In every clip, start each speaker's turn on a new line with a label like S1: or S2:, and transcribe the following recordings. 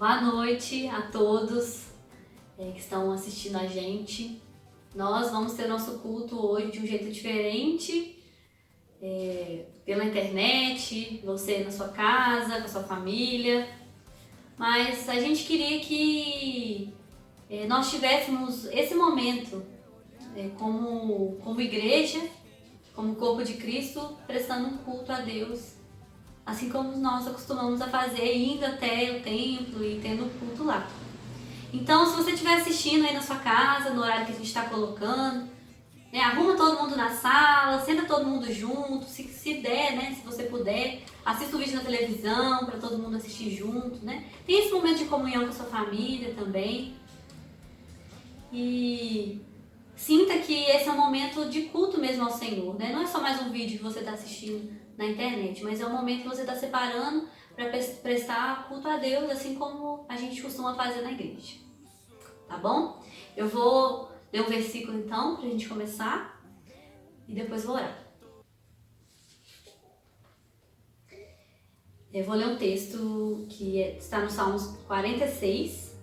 S1: Boa noite a todos que estão assistindo a gente. Nós vamos ter nosso culto hoje de um jeito diferente, pela internet, você na sua casa, com a sua família. Mas a gente queria que nós tivéssemos esse momento como igreja, como corpo de Cristo, prestando um culto a Deus, assim como nós acostumamos a fazer, indo até o templo e tendo culto lá. Então, se você estiver assistindo aí na sua casa, no horário que a gente está colocando, arruma todo mundo na sala, senta todo mundo junto, se der, né, se você puder, assista o vídeo na televisão para todo mundo assistir junto, né? Tem esse momento de comunhão com a sua família também. E sinta que esse é um momento de culto mesmo ao Senhor, né? Não é só mais um vídeo que você está assistindo na internet, mas é um momento que você está separando para prestar culto a Deus, assim como a gente costuma fazer na igreja. Tá bom? Eu vou ler um versículo então, para a gente começar, e depois vou orar. Eu vou ler um texto que está no Salmos 46,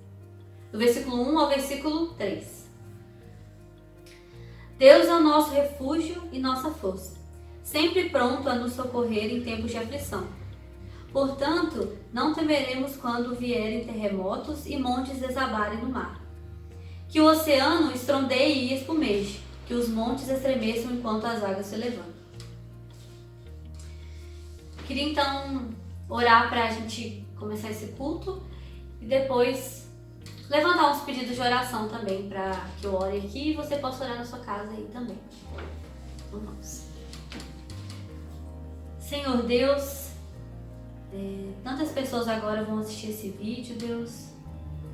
S1: do versículo 1 ao versículo 3. Deus é o nosso refúgio e nossa força, sempre pronto a nos socorrer em tempos de aflição. Portanto, não temeremos quando vierem terremotos e montes desabarem no mar. Que o oceano estrondeie e espumeje, que os montes estremeçam enquanto as águas se levantam. Queria então orar para a gente começar esse culto e depois levantar uns pedidos de oração também para que eu ore aqui e você possa orar na sua casa aí também. Vamos. Senhor Deus, tantas pessoas agora vão assistir esse vídeo, Deus,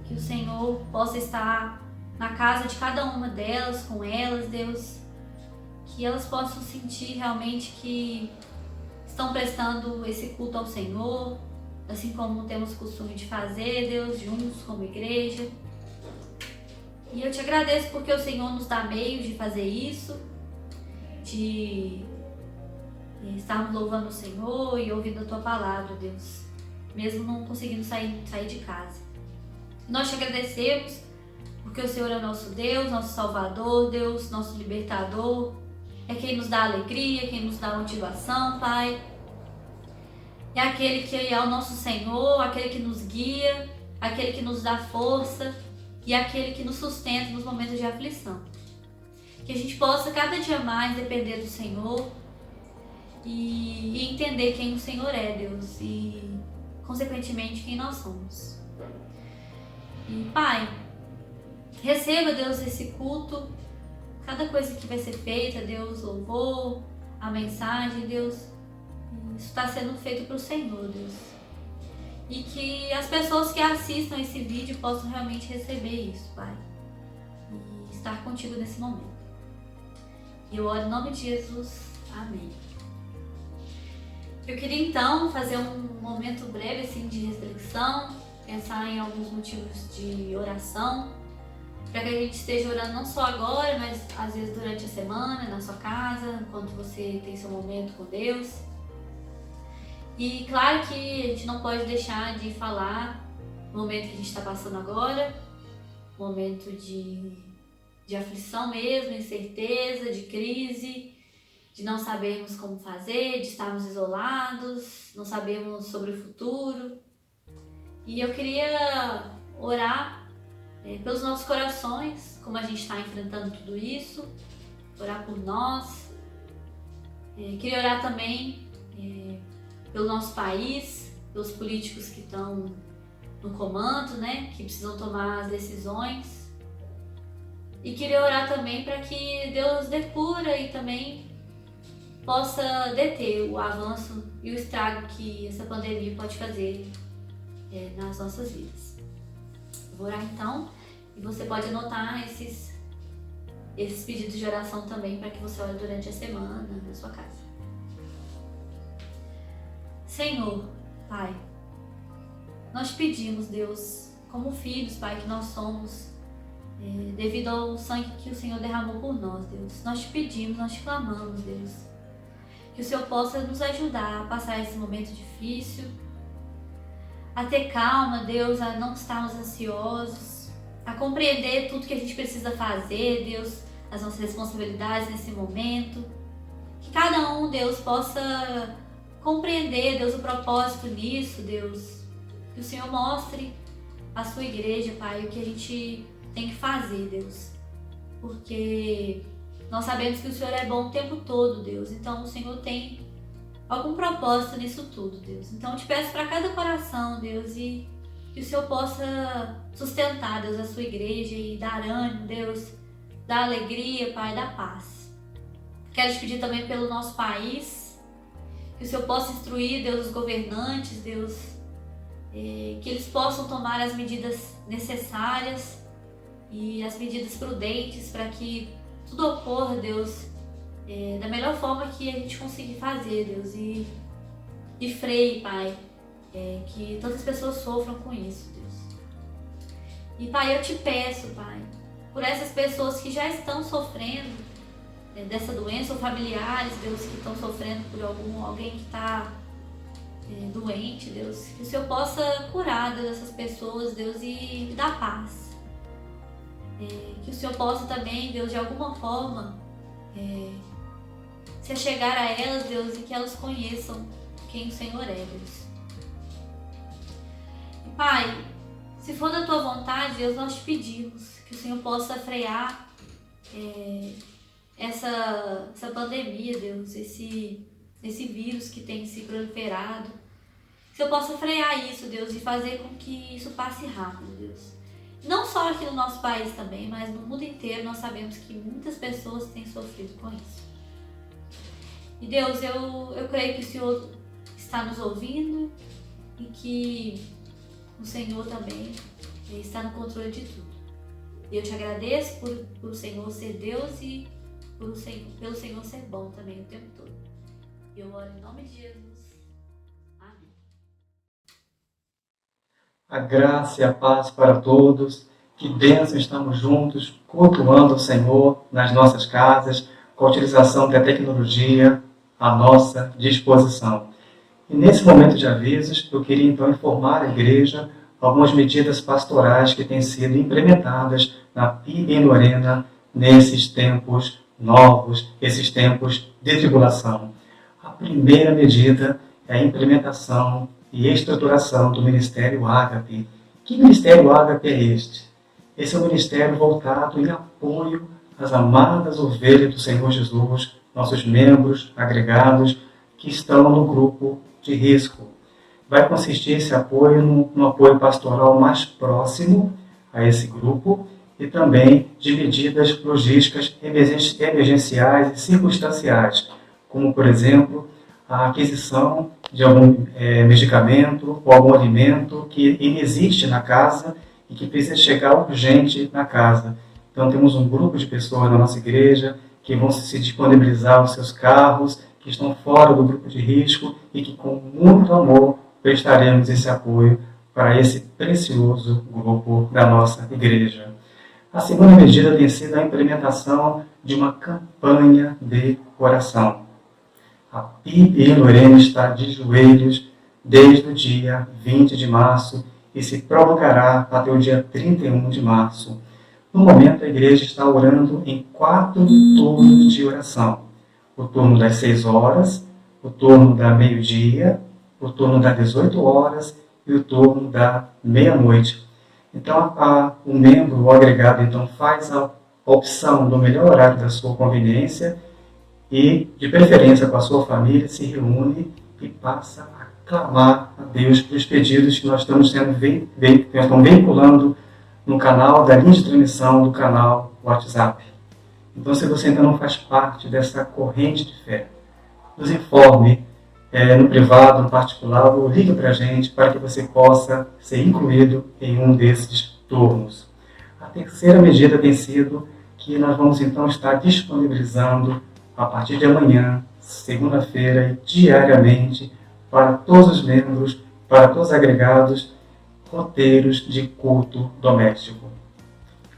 S1: que o Senhor possa estar na casa de cada uma delas, com elas, Deus, que elas possam sentir realmente que estão prestando esse culto ao Senhor, assim como temos costume de fazer, Deus, juntos como igreja. E eu te agradeço porque o Senhor nos dá meios de fazer isso, de estarmos louvando o Senhor e ouvindo a Tua palavra, Deus, mesmo não conseguindo sair de casa. Nós te agradecemos porque o Senhor é nosso Deus, nosso Salvador, Deus, nosso Libertador, é quem nos dá alegria, quem nos dá motivação, Pai. É aquele que é o nosso Senhor, aquele que nos guia, aquele que nos dá força e aquele que nos sustenta nos momentos de aflição. Que a gente possa cada dia mais depender do Senhor e entender quem o Senhor é, Deus, e consequentemente quem nós somos. E Pai, receba, Deus, esse culto, cada coisa que vai ser feita, Deus, louvor, a mensagem, Deus, isso está sendo feito para o Senhor, Deus. E que as pessoas que assistam esse vídeo possam realmente receber isso, Pai. E estar contigo nesse momento. E eu oro em nome de Jesus. Amém. Eu queria então fazer um momento breve assim, de reflexão, pensar em alguns motivos de oração, para que a gente esteja orando não só agora, mas às vezes durante a semana, na sua casa, enquanto você tem seu momento com Deus. E claro que a gente não pode deixar de falar no momento que a gente está passando agora, momento de aflição mesmo, incerteza, de crise, de não sabermos como fazer, de estarmos isolados, não sabemos sobre o futuro. E eu queria orar pelos nossos corações, como a gente está enfrentando tudo isso, orar por nós. Queria orar também pelo nosso país, pelos políticos que estão no comando, né, que precisam tomar as decisões. E queria orar também para que Deus dê cura e também possa deter o avanço e o estrago que essa pandemia pode fazer nas nossas vidas. Eu vou orar então e você pode anotar esses pedidos de oração também para que você ore durante a semana na sua casa. Senhor, Pai, nós pedimos, Deus, como filhos, Pai, que nós somos, devido ao sangue que o Senhor derramou por nós, Deus. Nós te pedimos, nós te clamamos, Deus, que o Senhor possa nos ajudar a passar esse momento difícil, a ter calma, Deus, a não estarmos ansiosos, a compreender tudo que a gente precisa fazer, Deus, as nossas responsabilidades nesse momento. Que cada um, Deus, possa compreender, Deus, o propósito nisso, Deus. Que o Senhor mostre a sua igreja, Pai, o que a gente tem que fazer, Deus. Porque nós sabemos que o Senhor é bom o tempo todo, Deus. Então o Senhor tem algum propósito nisso tudo, Deus. Então eu te peço para cada coração, Deus, e que o Senhor possa sustentar, Deus, a sua igreja e dar ânimo, Deus, dar alegria, Pai, dar paz. Quero te pedir também pelo nosso país, que o Senhor possa instruir, Deus, os governantes, Deus, que eles possam tomar as medidas necessárias e as medidas prudentes para que tudo ocorra, Deus, da melhor forma que a gente conseguir fazer, Deus, e freie, Pai, que tantas pessoas sofram com isso, Deus. E, Pai, eu te peço, Pai, por essas pessoas que já estão sofrendo dessa doença, ou familiares, Deus, que estão sofrendo por alguém que está doente, Deus, que o Senhor possa curar, Deus, essas pessoas, Deus, e dar paz. Que o Senhor possa também, Deus, de alguma forma, se achegar a elas, Deus, e que elas conheçam quem o Senhor é, Deus. E, Pai, se for da Tua vontade, Deus, nós te pedimos que o Senhor possa frear essa pandemia, Deus, esse vírus que tem se proliferado. Que o Senhor possa frear isso, Deus, e fazer com que isso passe rápido, Deus. Não só aqui no nosso país também, mas no mundo inteiro nós sabemos que muitas pessoas têm sofrido com isso. E Deus, eu creio que o Senhor está nos ouvindo e que o Senhor também está no controle de tudo. E eu te agradeço por o Senhor ser Deus e pelo Senhor ser bom também o tempo todo. E eu oro em nome de Jesus. Amém.
S2: A graça e a paz para todos. Que bênção, estamos juntos, cultuando o Senhor nas nossas casas, com a utilização da tecnologia à nossa disposição. E nesse momento de avisos, eu queria então informar a igreja algumas medidas pastorais que têm sido implementadas na PIB em Lorena nesses tempos novos, esses tempos de tribulação. A primeira medida é a implementação e estruturação do Ministério Ágape. Que Ministério Ágape é este? Esse é um ministério voltado em apoio às amadas ovelhas do Senhor Jesus, nossos membros agregados que estão no grupo de risco. Vai consistir esse apoio no apoio pastoral mais próximo a esse grupo e também de medidas logísticas emergenciais e circunstanciais, como, por exemplo, a aquisição de algum medicamento ou algum alimento que inexiste na casa e que precisa chegar urgente na casa. Então temos um grupo de pessoas na nossa igreja que vão se disponibilizar os seus carros, que estão fora do grupo de risco e que com muito amor prestaremos esse apoio para esse precioso grupo da nossa igreja. A segunda medida tem sido a implementação de uma campanha de oração. A PIB em Lorena está de joelhos desde o dia 20 de março e se prolongará até o dia 31 de março. No momento, a igreja está orando em 4 turnos de oração. O turno das 6 horas, o turno da meio-dia, o turno das 18 horas e o turno da meia-noite. Então, o membro, o agregado, então, faz a opção do melhor horário da sua conveniência e, de preferência com a sua família, se reúne e passa a clamar a Deus pelos pedidos que nós estamos veiculando no canal da linha de transmissão do canal WhatsApp. Então, se você ainda não faz parte dessa corrente de fé, nos informe no privado, no particular, ou ligue para a gente para que você possa ser incluído em um desses turnos. A terceira medida tem sido que nós vamos então estar disponibilizando a partir de amanhã, segunda-feira e diariamente, para todos os membros, para todos os agregados, roteiros de culto doméstico.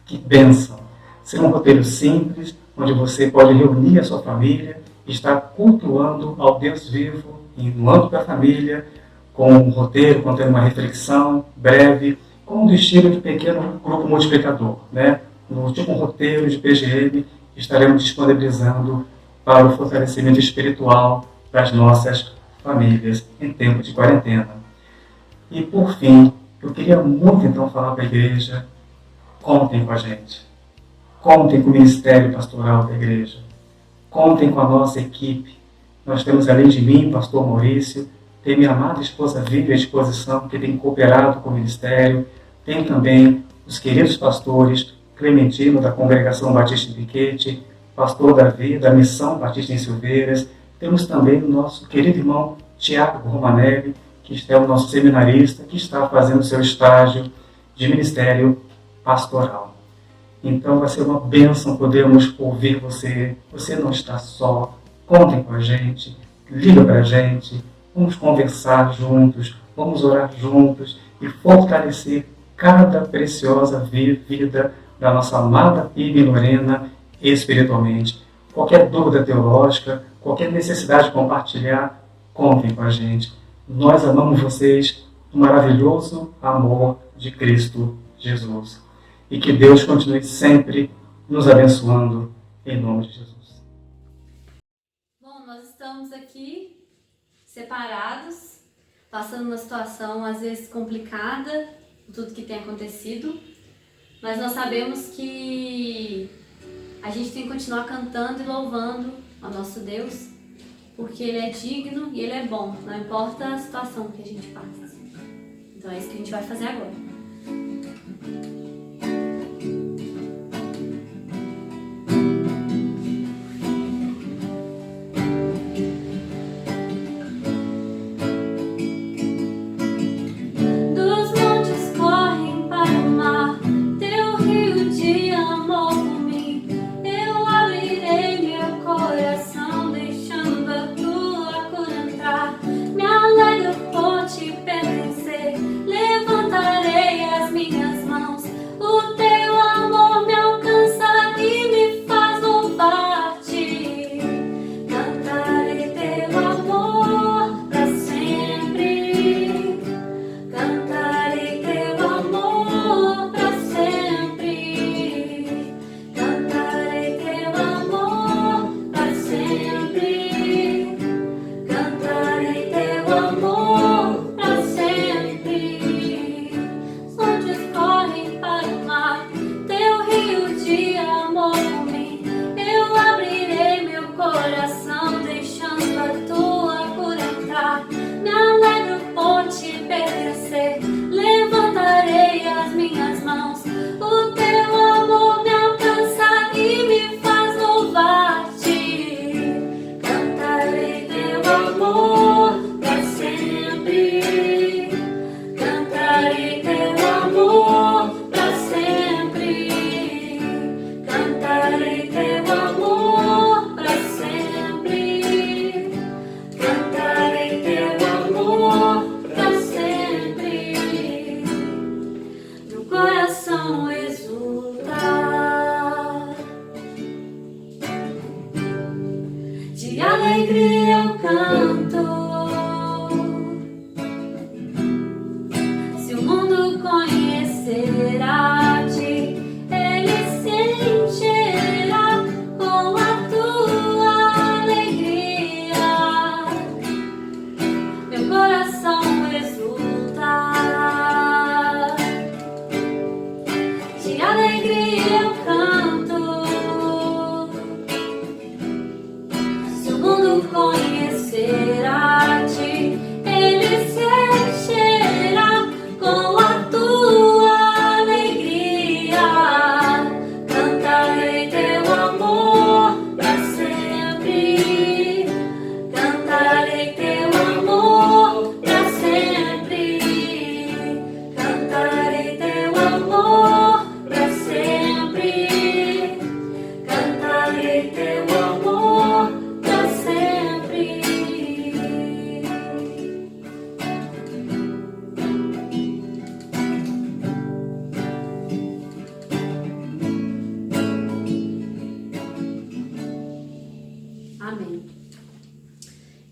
S2: Que bênção! Ser um roteiro simples, onde você pode reunir a sua família e estar cultuando ao Deus vivo, no âmbito da família, com um roteiro, contendo uma reflexão breve, com do estilo de pequeno grupo multiplicador, né? No tipo um roteiro de PGM, estaremos disponibilizando para o fortalecimento espiritual das nossas famílias em tempo de quarentena. E por fim, eu queria muito então falar para a igreja: contem com a gente, contem com o Ministério Pastoral da Igreja, contem com a nossa equipe. Nós temos, além de mim, pastor Maurício, tem minha amada esposa Vivi à disposição, que tem cooperado com o Ministério, tem também os queridos pastores Clementino, da Congregação Batista em Piquete, pastor Davi, da Missão Batista em Silveiras, temos também o nosso querido irmão Tiago Romanelli, que é o nosso seminarista, que está fazendo seu estágio de ministério pastoral. Então vai ser uma bênção podermos ouvir você. Você não está só. Contem com a gente, liga para a gente, vamos conversar juntos, vamos orar juntos e fortalecer cada preciosa vida da nossa amada PIB Lorena espiritualmente. Qualquer dúvida teológica, qualquer necessidade de compartilhar, contem com a gente. Nós amamos vocês do maravilhoso amor de Cristo Jesus. E que Deus continue sempre nos abençoando, em nome de Jesus.
S1: Bom, nós estamos aqui separados, passando uma situação às vezes complicada, tudo que tem acontecido, mas nós sabemos que a gente tem que continuar cantando e louvando ao nosso Deus, porque Ele é digno e Ele é bom, não importa a situação que a gente passa. Então é isso que a gente vai fazer agora.
S3: Me alegro por te pertencer, levantarei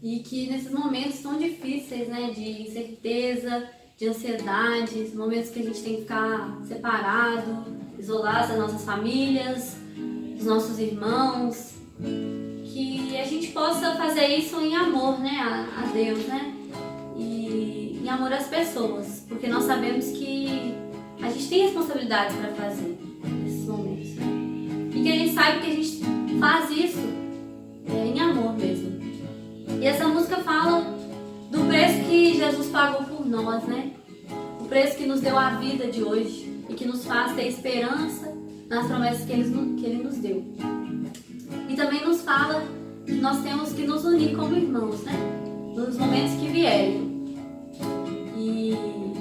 S1: E que nesses momentos tão difíceis, né, de incerteza, de ansiedade, momentos que a gente tem que ficar separado, isolados das nossas famílias, dos nossos irmãos, que a gente possa fazer isso em amor, né, a Deus, né, e em amor às pessoas, porque nós sabemos que a gente tem responsabilidades para fazer nesses momentos, né? E que a gente sabe que a gente faz isso em amor mesmo. E essa música fala do preço que Jesus pagou por nós, né? O preço que nos deu a vida de hoje e que nos faz ter esperança nas promessas que Ele nos deu. E também nos fala que nós temos que nos unir como irmãos, né? Nos momentos que vierem. E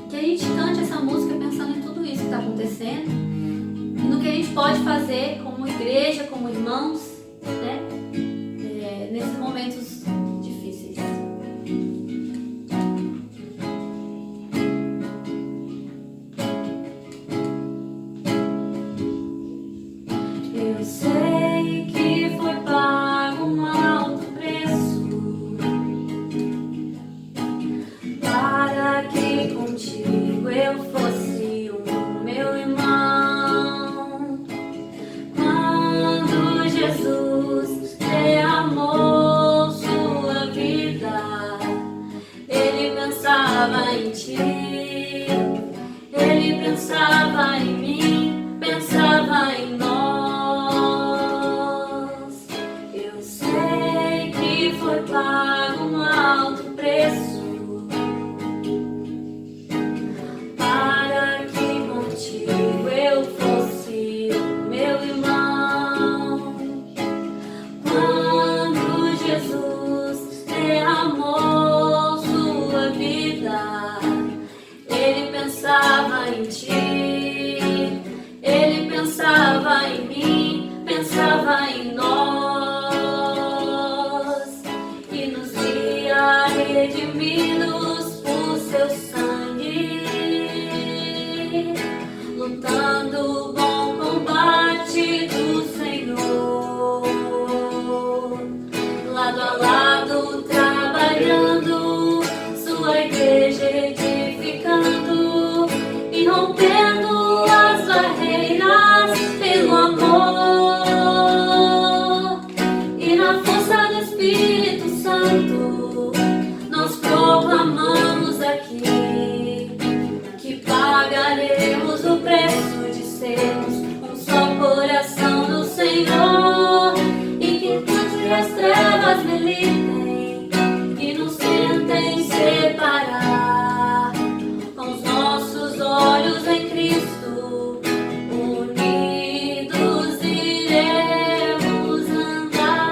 S1: que a gente cante essa música pensando em tudo isso que está acontecendo e no que a gente pode fazer como igreja, como irmãos, né? Nesses momentos difíceis. Eu sei que foi pago um alto preço para que contigo eu fosse o meu irmão. Quando Jesus derramou sua vida, Ele pensava em ti, Ele pensava em mim, pensava em nós. Eu sei que foi pago um alto preço para que contigo eu fosse o meu irmão. Quando Jesus derramou sua vida, Ele pensava em ti, Ele pensava em mim, pensava em nós, e nos via redimidos por seu sangue, lutando o bom combate do Senhor, lado a lado trabalhando, sua igreja edificando e rompendo as barreiras pelo amor. E na força do Espírito Santo nós proclamamos aqui que pagaremos o preço de sermos um só coração do Senhor, e que entre as trevas militem e nos tentem separar, com os nossos olhos em Cristo, unidos iremos andar.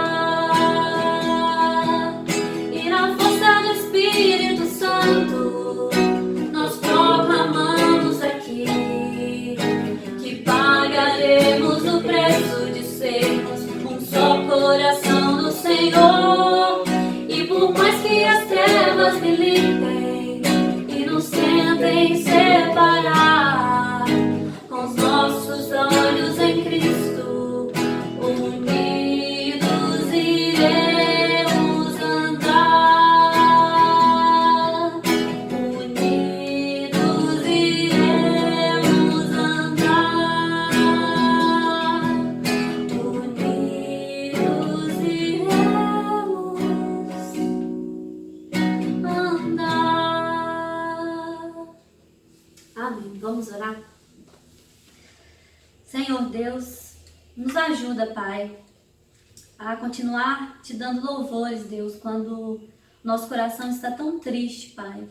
S1: E na força do Espírito Santo nós proclamamos aqui que pagaremos o preço de sermos um só coração do Senhor. E por mais que as trevas militem e nos tentem separar, com os nossos olhos em Cristo, unidos iremos andar. Unidos iremos andar. Unidos iremos andar. Amém. Vamos orar? Senhor Deus, nos ajuda, Pai, a continuar te dando louvores, Deus, quando nosso coração está tão triste, Pai.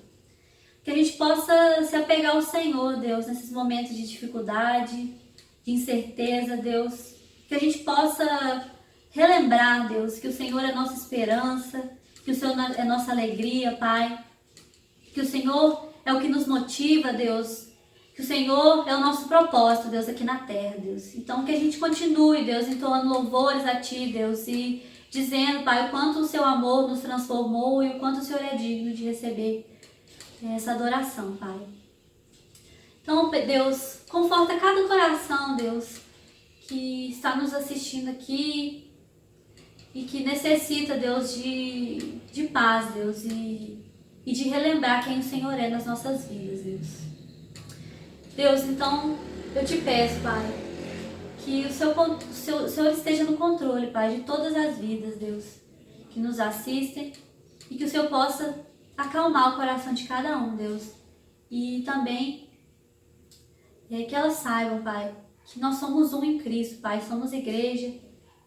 S1: Que a gente possa se apegar ao Senhor, Deus, nesses momentos de dificuldade, de incerteza, Deus. Que a gente possa relembrar, Deus, que o Senhor é nossa esperança, que o Senhor é nossa alegria, Pai. Que o Senhor é o que nos motiva, Deus. Que o Senhor é o nosso propósito, Deus, aqui na terra, Deus. Então, que a gente continue, Deus, entoando louvores a Ti, Deus, e dizendo, Pai, o quanto o Seu amor nos transformou e o quanto o Senhor é digno de receber essa adoração, Pai. Então, Deus, conforta cada coração, Deus, que está nos assistindo aqui, e que necessita, Deus, de paz, Deus, e de relembrar quem o Senhor é nas nossas vidas, Deus. Deus, então, eu te peço, Pai, que o Senhor esteja no controle, Pai, de todas as vidas, Deus, que nos assistem, e que o Senhor possa acalmar o coração de cada um, Deus. E também que elas saibam, Pai, que nós somos um em Cristo, Pai, somos igreja,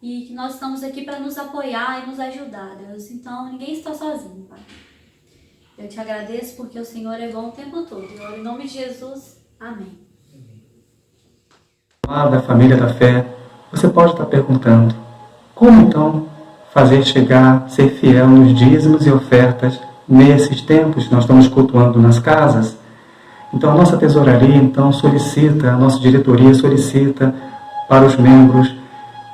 S1: e que nós estamos aqui para nos apoiar e nos ajudar, Deus. Então, ninguém está sozinho, Pai. Eu te agradeço porque o Senhor é bom o tempo todo. Eu oro em nome de Jesus. Amém.
S2: Da família da fé, você pode estar perguntando: como então fazer chegar, ser fiel nos dízimos e ofertas nesses tempos que nós estamos cultuando nas casas? Então a nossa tesouraria solicita, a nossa diretoria solicita para os membros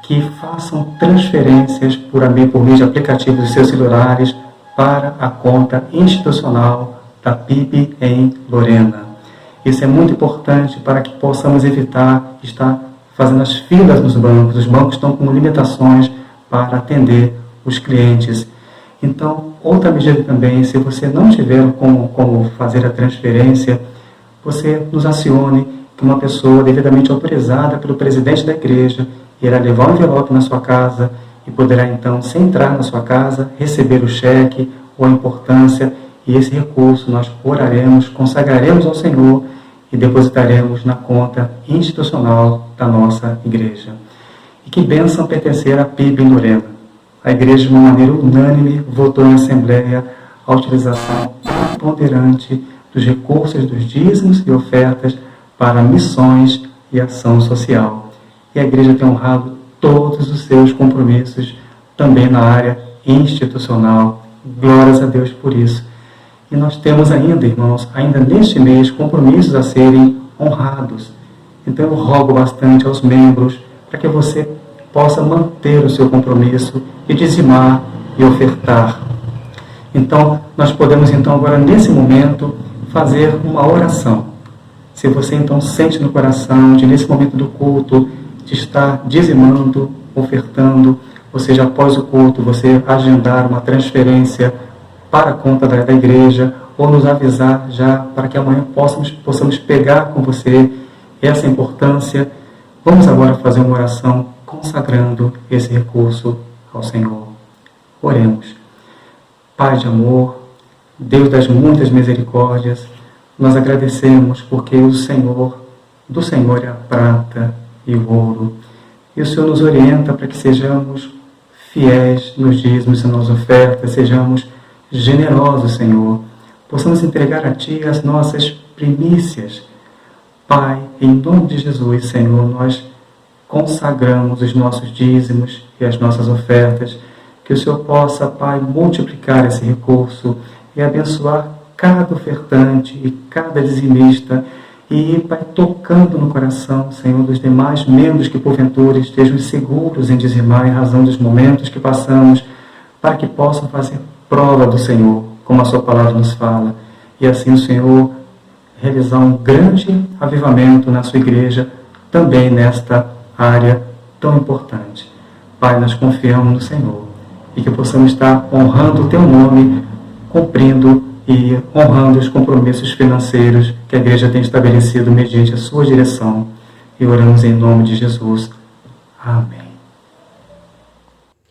S2: que façam transferências por meio de aplicativos de seus celulares para a conta institucional da PIB em Lorena. Isso é muito importante para que possamos evitar estar fazendo as filas nos bancos. Os bancos estão com limitações para atender os clientes. Então, outra medida também, se você não tiver como fazer a transferência, você nos acione que uma pessoa devidamente autorizada pelo presidente da igreja irá levar um envelope na sua casa e poderá então, sem entrar na sua casa, receber o cheque ou a importância, e esse recurso nós oraremos, consagraremos ao Senhor e depositaremos na conta institucional da nossa igreja. E que bênção pertencer à PIB em Lorena. A igreja, de uma maneira unânime, votou em assembleia a utilização preponderante dos recursos dos dízimos e ofertas para missões e ação social. E a igreja tem honrado todos os seus compromissos também na área institucional. Glórias a Deus por isso. E nós temos ainda, irmãos, ainda neste mês, compromissos a serem honrados. Então eu rogo bastante aos membros para que você possa manter o seu compromisso e dizimar e ofertar. Então, nós podemos agora, nesse momento, fazer uma oração. Se você então sente no coração de, nesse momento do culto, de estar dizimando, ofertando, ou seja, após o culto, você agendar uma transferência para a conta da igreja, ou nos avisar já para que amanhã possamos pegar com você essa importância. Vamos agora fazer uma oração consagrando esse recurso ao Senhor. Oremos. Pai de amor, Deus das muitas misericórdias, nós agradecemos porque do Senhor é a prata e o ouro. E o Senhor nos orienta para que sejamos fiéis nos dízimos e nas ofertas, sejamos generosos, Senhor. Possamos entregar a Ti as nossas primícias. Pai, em nome de Jesus, Senhor, nós consagramos os nossos dízimos e as nossas ofertas. Que o Senhor possa, Pai, multiplicar esse recurso e abençoar cada ofertante e cada dizimista e, Pai, tocando no coração, Senhor, dos demais membros que, porventura, estejam seguros em dizimar em razão dos momentos que passamos, para que possam fazer prova do Senhor, como a Sua palavra nos fala, e assim o Senhor realizar um grande avivamento na Sua igreja, também nesta área tão importante. Pai, nós confiamos no Senhor e que possamos estar honrando o Teu nome, cumprindo e honrando os compromissos financeiros que a igreja tem estabelecido mediante a Sua direção. E oramos em nome de Jesus. Amém.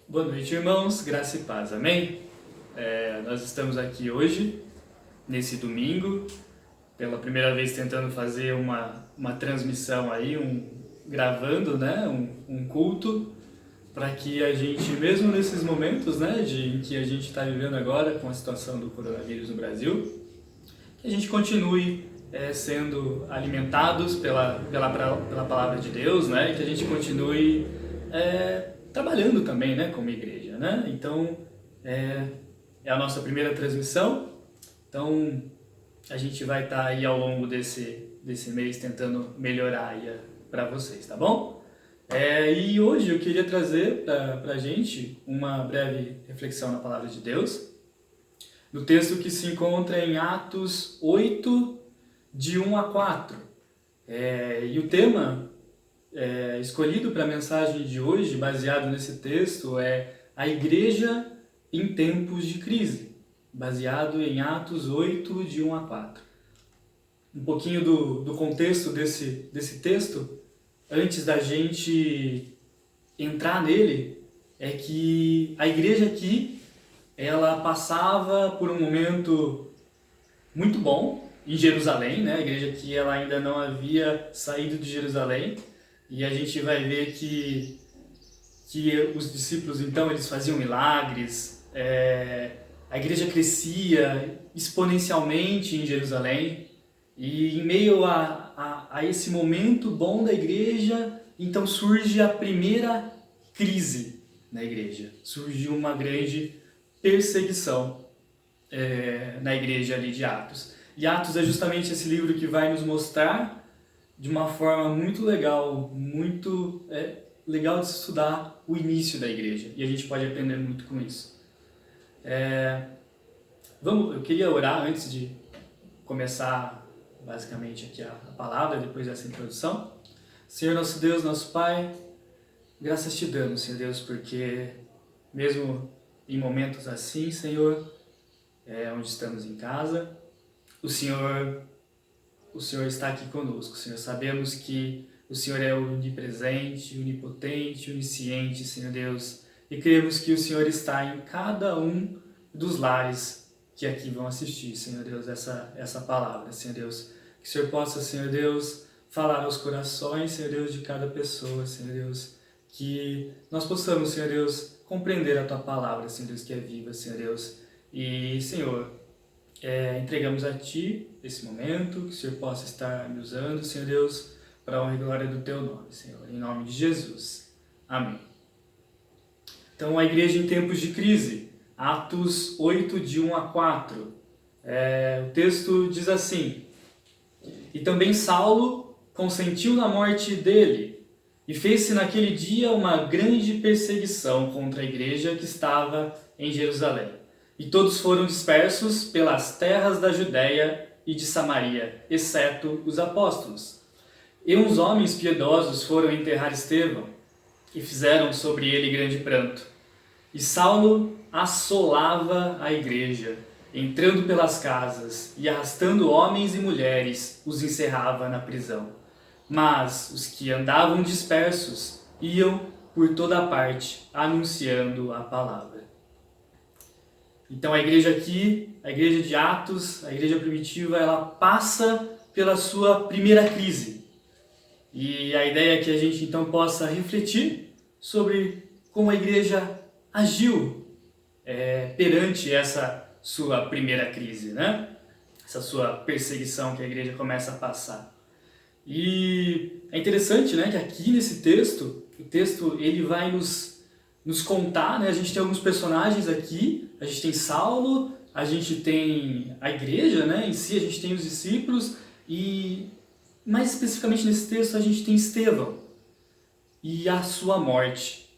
S3: Boa noite, irmãos. Graça e paz. Amém? Nós estamos aqui hoje, nesse domingo, pela primeira vez tentando fazer uma transmissão aí, gravando, né, um culto, para que a gente, mesmo nesses momentos, né, em que a gente está vivendo agora com a situação do coronavírus no Brasil, que a gente continue sendo alimentados pela palavra de Deus, né, que a gente continue trabalhando também, né, como igreja, né. Então, é a nossa primeira transmissão, então a gente vai estar aí ao longo desse mês tentando melhorar aí para vocês, tá bom? E hoje eu queria trazer para a gente uma breve reflexão na Palavra de Deus, no texto que se encontra em Atos 8, de 1 a 4. E o tema escolhido para a mensagem de hoje, baseado nesse texto, é a igreja em tempos de crise, baseado em Atos 8, de 1 a 4. Um pouquinho do contexto desse texto, antes da gente entrar nele, é que a igreja aqui, ela passava por um momento muito bom em Jerusalém, né? A igreja aqui ela ainda não havia saído de Jerusalém, e a gente vai ver que os discípulos, então, eles faziam milagres, a igreja crescia exponencialmente em Jerusalém, e em meio a esse momento bom da igreja, então surge a primeira crise na igreja. Surgiu uma grande perseguição na igreja ali de Atos. E Atos é justamente esse livro que vai nos mostrar de uma forma muito legal, muito legal de se estudar o início da igreja. E a gente pode aprender muito com isso. Eu queria orar antes de começar basicamente aqui a palavra, depois dessa introdução. Senhor nosso Deus, nosso Pai, graças te damos, Senhor Deus, porque mesmo em momentos assim, Senhor, onde estamos em casa, o Senhor está aqui conosco, Senhor. Sabemos que o Senhor é onipresente, onipotente, onisciente, Senhor Deus, e cremos que o Senhor está em cada um dos lares que aqui vão assistir, Senhor Deus, essa palavra, Senhor Deus. Que o Senhor possa, Senhor Deus, falar aos corações, Senhor Deus, de cada pessoa, Senhor Deus. Que nós possamos, Senhor Deus, compreender a Tua palavra, Senhor Deus, que é viva, Senhor Deus. E, Senhor, entregamos a Ti esse momento, que o Senhor possa estar me usando, Senhor Deus, para a honra e glória do Teu nome, Senhor. Em nome de Jesus. Amém. Então, a igreja em tempos de crise. Atos 8, de 1 a 4. O texto diz assim: E também Saulo consentiu na morte dele, e fez-se naquele dia uma grande perseguição contra a igreja que estava em Jerusalém. E todos foram dispersos pelas terras da Judéia e de Samaria, exceto os apóstolos. E uns homens piedosos foram enterrar Estevão, e fizeram sobre ele grande pranto. E Saulo assolava a igreja, entrando pelas casas e arrastando homens e mulheres, os encerrava na prisão. Mas os que andavam dispersos iam por toda a parte, anunciando a palavra. Então a igreja aqui, a igreja de Atos, a igreja primitiva, ela passa pela sua primeira crise. E a ideia é que a gente então possa refletir sobre como a igreja agiu perante essa sua primeira crise, né? Essa sua perseguição que a igreja começa a passar. E é interessante, né, que aqui nesse texto, o texto ele vai nos contar, né? A gente tem alguns personagens aqui, a gente tem Saulo, a gente tem a igreja, né, em si, a gente tem os discípulos, e mais especificamente nesse texto a gente tem Estevão e a sua morte.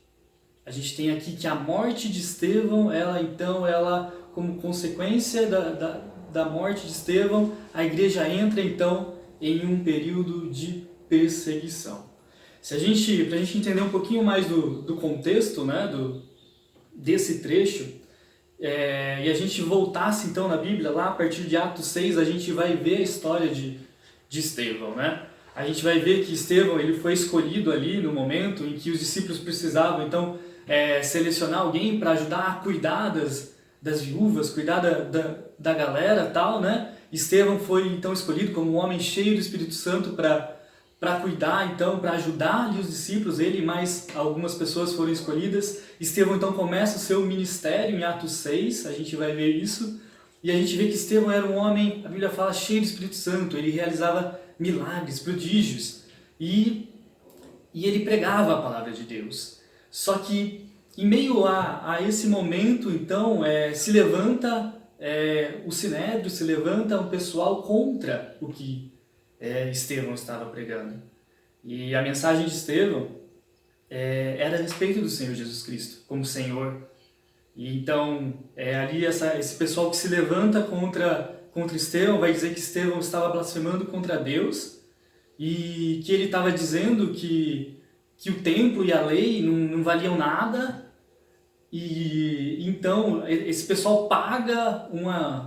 S3: A gente tem aqui que a morte de Estevão, ela como consequência da morte de Estevão, a igreja entra então em um período de perseguição. Para a gente entender um pouquinho mais do contexto, né, desse trecho, e a gente voltasse então na Bíblia, lá a partir de Atos 6, a gente vai ver a história de Estevão, né? A gente vai ver que Estevão ele foi escolhido ali no momento em que os discípulos precisavam então selecionar alguém para ajudar a cuidar das viúvas, cuidar da galera tal, né? Estevão foi então escolhido como um homem cheio do Espírito Santo para cuidar, então, para ajudar ali os discípulos, ele e mais algumas pessoas foram escolhidas. Estevão então começa o seu ministério em Atos 6, a gente vai ver isso, e a gente vê que Estevão era um homem, a Bíblia fala, cheio do Espírito Santo, ele realizava milagres, prodígios, e ele pregava a palavra de Deus. Só que em meio a esse momento, então, se levanta o Sinédrio, se levanta um pessoal contra o que Estevão estava pregando. E a mensagem de Estevão era a respeito do Senhor Jesus Cristo, como Senhor. E então, ali esse pessoal que se levanta contra Estevão vai dizer que Estevão estava blasfemando contra Deus e que ele estava dizendo que o templo e a lei não valiam nada E então esse pessoal paga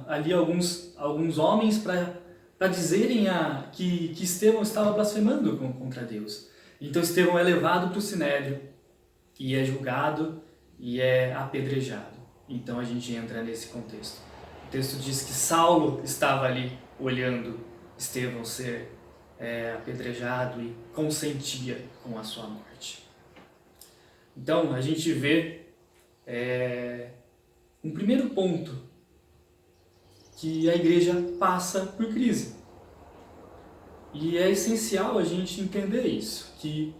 S3: ali alguns homens para dizerem que Estevão estava blasfemando contra Deus. Então Estevão é levado para o Sinédrio e é julgado e é apedrejado. Então a gente entra nesse contexto. O texto diz que Saulo estava ali olhando Estevão ser apedrejado e consentia com a sua morte. Então a gente vê um primeiro ponto, que a igreja passa por crise. E é essencial a gente entender isso, que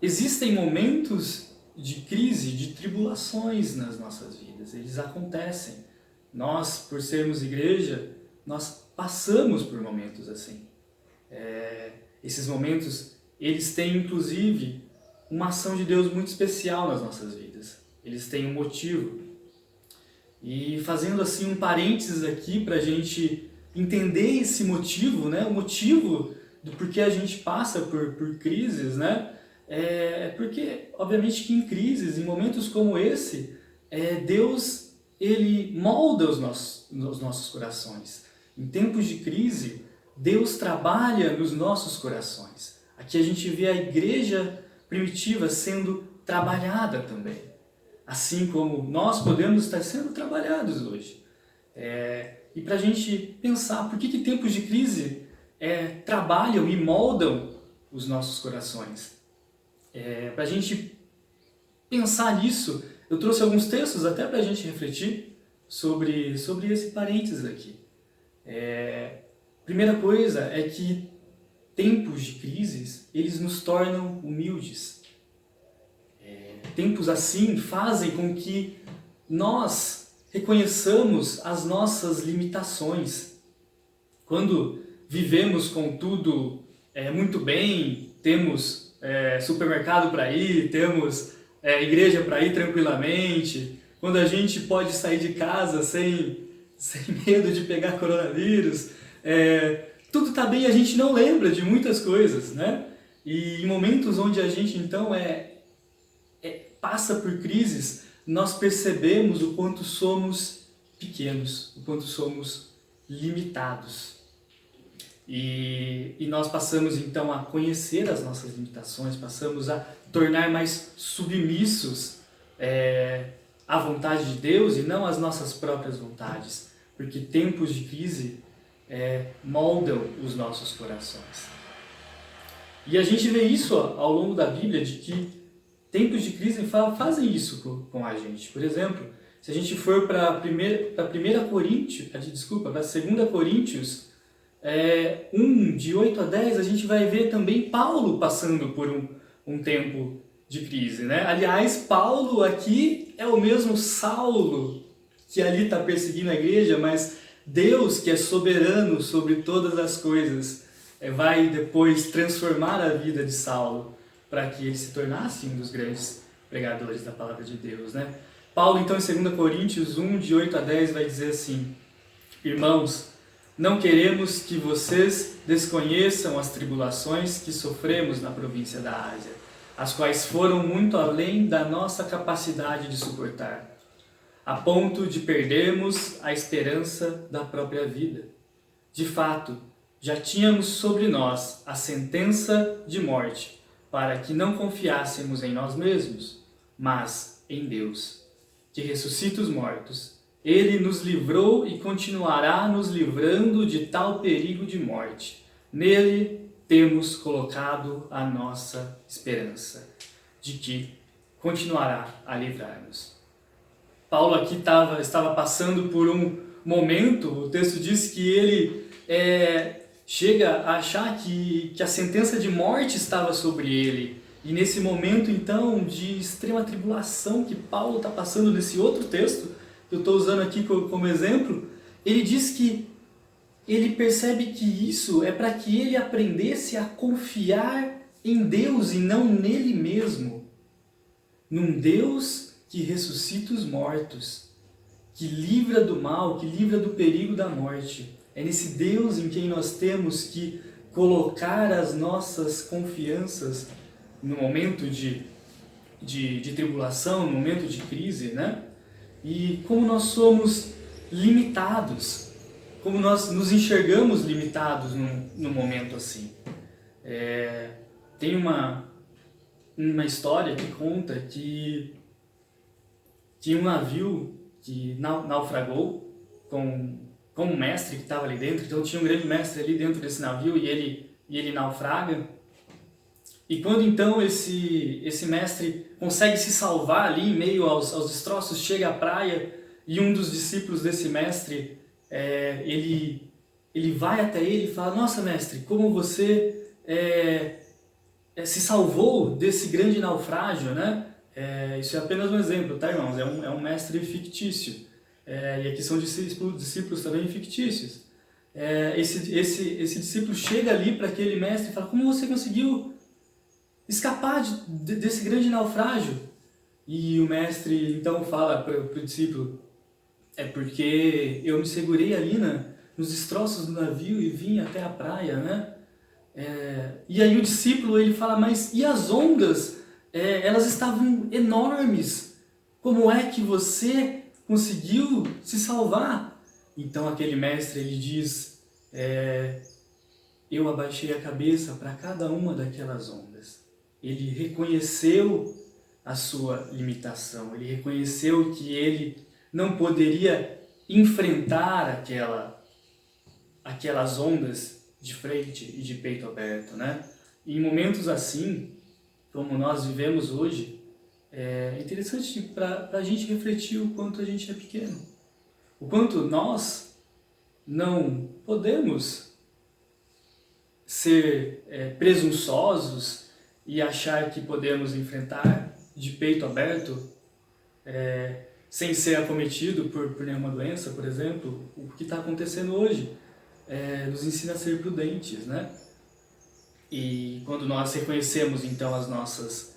S3: existem momentos de crise, de tribulações nas nossas vidas. Eles acontecem. Nós, por sermos igreja, nós passamos por momentos assim. Esses momentos, eles têm inclusive uma ação de Deus muito especial nas nossas vidas. Eles têm um motivo. E fazendo assim um parênteses aqui para a gente entender esse motivo, né? O motivo do porquê a gente passa por crises, né? Porque, obviamente, que em crises, em momentos como esse, Deus, ele molda os nossos corações. Em tempos de crise, Deus trabalha nos nossos corações. Aqui a gente vê a igreja primitiva sendo trabalhada também. Assim como nós podemos estar sendo trabalhados hoje. E para a gente pensar por que tempos de crise trabalham e moldam os nossos corações. Para a gente pensar nisso, eu trouxe alguns textos até para a gente refletir sobre esse parênteses aqui. Primeira coisa é que tempos de crises, eles nos tornam humildes. Tempos assim fazem com que nós reconheçamos as nossas limitações. Quando vivemos com tudo muito bem, temos supermercado para ir, temos igreja para ir tranquilamente, quando a gente pode sair de casa sem medo de pegar coronavírus, tudo está bem, a gente não lembra de muitas coisas, né? E em momentos onde a gente então passa por crises, nós percebemos o quanto somos pequenos, o quanto somos limitados. E nós passamos então a conhecer as nossas limitações, passamos a tornar mais submissos à vontade de Deus e não às nossas próprias vontades, porque tempos de crise moldam os nossos corações. E a gente vê isso ao longo da Bíblia, de que tempos de crise fazem isso com a gente. Por exemplo, se a gente for para 2 Coríntios 1, de 8 a 10, a gente vai ver também Paulo passando por um tempo de crise, né? Aliás, Paulo aqui é o mesmo Saulo que ali está perseguindo a igreja, mas Deus, que é soberano sobre todas as coisas, vai depois transformar a vida de Saulo para que ele se tornasse um dos grandes pregadores da palavra de Deus, né? Paulo, então, em 2 Coríntios 1, de 8 a 10, vai dizer assim: Irmãos, não queremos que vocês desconheçam as tribulações que sofremos na província da Ásia, as quais foram muito além da nossa capacidade de suportar, a ponto de perdermos a esperança da própria vida. De fato, já tínhamos sobre nós a sentença de morte, para que não confiássemos em nós mesmos, mas em Deus, que ressuscita os mortos. Ele nos livrou e continuará nos livrando de tal perigo de morte. Nele temos colocado a nossa esperança, de que continuará a livrar-nos. Paulo aqui estava passando por um momento, o texto diz que ele chega a achar que a sentença de morte estava sobre ele. E nesse momento, então, de extrema tribulação que Paulo está passando nesse outro texto, que eu estou usando aqui como exemplo, ele diz que ele percebe que isso é para que ele aprendesse a confiar em Deus e não nele mesmo. Num Deus que ressuscita os mortos, que livra do mal, que livra do perigo da morte. É nesse Deus em quem nós temos que colocar as nossas confianças no momento de de tribulação, no momento de crise, né? E como nós somos limitados, como nós nos enxergamos limitados num momento assim. Tem uma história que conta que tinha um navio que naufragou com um mestre que estava ali dentro. Então tinha um grande mestre ali dentro desse navio e ele naufraga. E quando então esse mestre consegue se salvar ali em meio aos destroços, chega à praia e um dos discípulos desse mestre, ele vai até ele e fala: nossa, mestre, como você se salvou desse grande naufrágio, né? Isso é apenas um exemplo, tá, irmãos? É um mestre fictício. E aqui são discípulos também fictícios. Esse discípulo chega ali para aquele mestre e fala: como você conseguiu escapar desse grande naufrágio? E o mestre então fala para o discípulo: é porque eu me segurei ali nos destroços do navio e vim até a praia, né? E aí o discípulo ele fala: mas e as ondas? Elas estavam enormes. Como é que você conseguiu se salvar? Então aquele mestre ele diz: eu abaixei a cabeça para cada uma daquelas ondas. Ele reconheceu a sua limitação, ele reconheceu que ele não poderia enfrentar aquelas ondas de frente e de peito aberto, né? E em momentos assim, como nós vivemos hoje, é interessante para a gente refletir o quanto a gente é pequeno, o quanto nós não podemos ser presunçosos e achar que podemos enfrentar de peito aberto, sem ser acometido por nenhuma doença, por exemplo. O que está acontecendo hoje nos ensina a ser prudentes, né? E quando nós reconhecemos então as nossas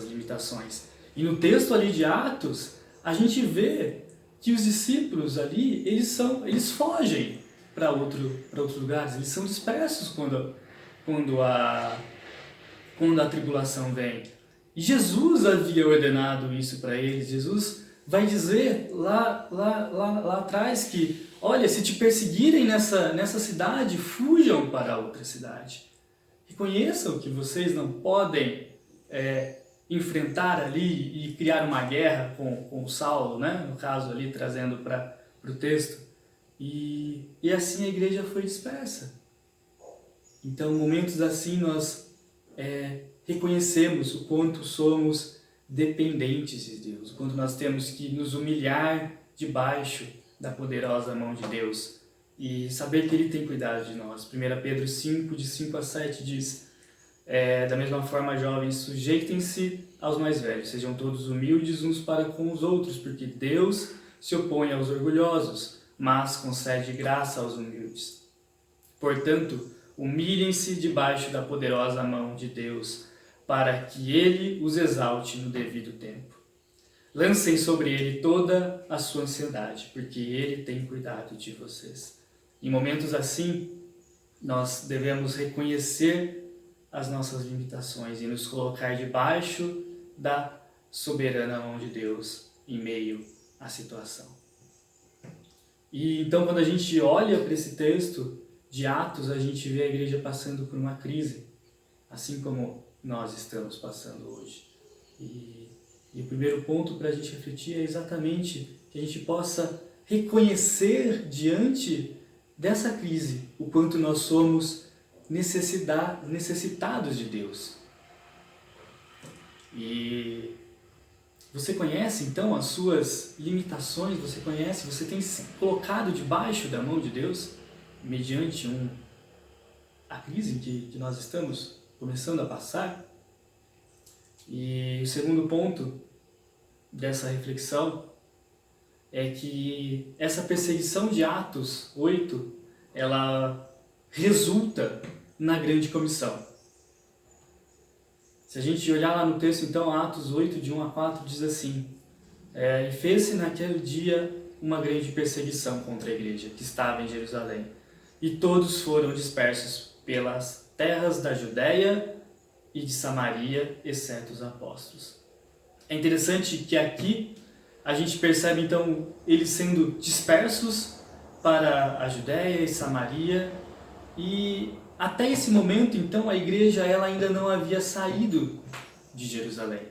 S3: limitações. E no texto ali de Atos, a gente vê que os discípulos ali, eles fogem para outros lugares, eles são dispersos quando a tribulação vem. E Jesus havia ordenado isso para eles. Jesus vai dizer lá atrás que: olha, se te perseguirem nessa cidade, fujam para outra cidade. Reconheçam que vocês não podem enfrentar ali e criar uma guerra com Saulo, né? No caso ali, trazendo para o texto. E assim a igreja foi dispersa. Então, momentos assim, nós reconhecemos o quanto somos dependentes de Deus, o quanto nós temos que nos humilhar debaixo da poderosa mão de Deus e saber que Ele tem cuidado de nós. 1 Pedro 5, de 5 a 7 diz: da mesma forma, jovens, sujeitem-se aos mais velhos, sejam todos humildes uns para com os outros, porque Deus se opõe aos orgulhosos, mas concede graça aos humildes. Portanto, humilhem-se debaixo da poderosa mão de Deus, para que Ele os exalte no devido tempo. Lancem sobre Ele toda a sua ansiedade, porque Ele tem cuidado de vocês. Em momentos assim, nós devemos reconhecer as nossas limitações e nos colocar debaixo da soberana mão de Deus em meio à situação. E então, quando a gente olha para esse texto de Atos, a gente vê a igreja passando por uma crise, assim como nós estamos passando hoje. E o primeiro ponto para a gente refletir é exatamente que a gente possa reconhecer diante dessa crise o quanto nós somos necessitados de Deus. E você conhece então as suas limitações, você tem se colocado debaixo da mão de Deus mediante a crise que nós estamos começando a passar? E o segundo ponto dessa reflexão é que essa perseguição de Atos 8, ela resulta na grande comissão. Se a gente olhar lá no texto, então, Atos 8, de 1 a 4, diz assim: e fez-se naquele dia uma grande perseguição contra a igreja que estava em Jerusalém, e todos foram dispersos pelas terras da Judéia e de Samaria, exceto os apóstolos. É interessante que aqui a gente percebe então eles sendo dispersos para a Judéia e Samaria, e até esse momento então a igreja ela ainda não havia saído de Jerusalém.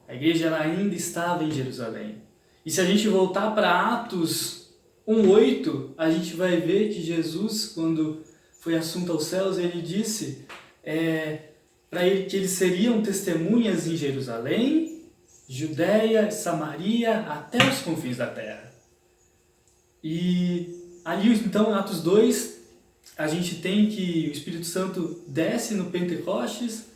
S3: A igreja ela ainda estava em Jerusalém. E se a gente voltar para Atos 1:8, a gente vai ver que Jesus, quando foi assunto aos céus, ele disse para ele que eles seriam testemunhas em Jerusalém, Judéia, Samaria, até os confins da terra. E ali, então, em Atos 2, a gente tem que o Espírito Santo desce no Pentecostes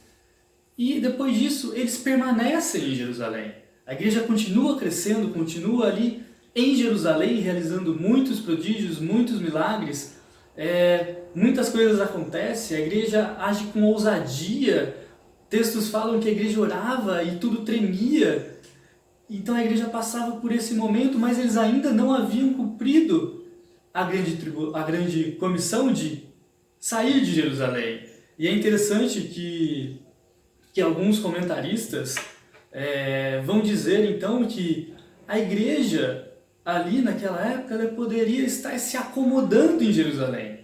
S3: e depois disso eles permanecem em Jerusalém. A igreja continua crescendo, continua ali em Jerusalém, realizando muitos prodígios, muitos milagres, muitas coisas acontecem, a igreja age com ousadia, textos falam que a igreja orava e tudo tremia. Então a igreja passava por esse momento, mas eles ainda não haviam cumprido a grande comissão de sair de Jerusalém. E é interessante que alguns comentaristas vão dizer então que a igreja ali naquela época ela poderia estar se acomodando em Jerusalém.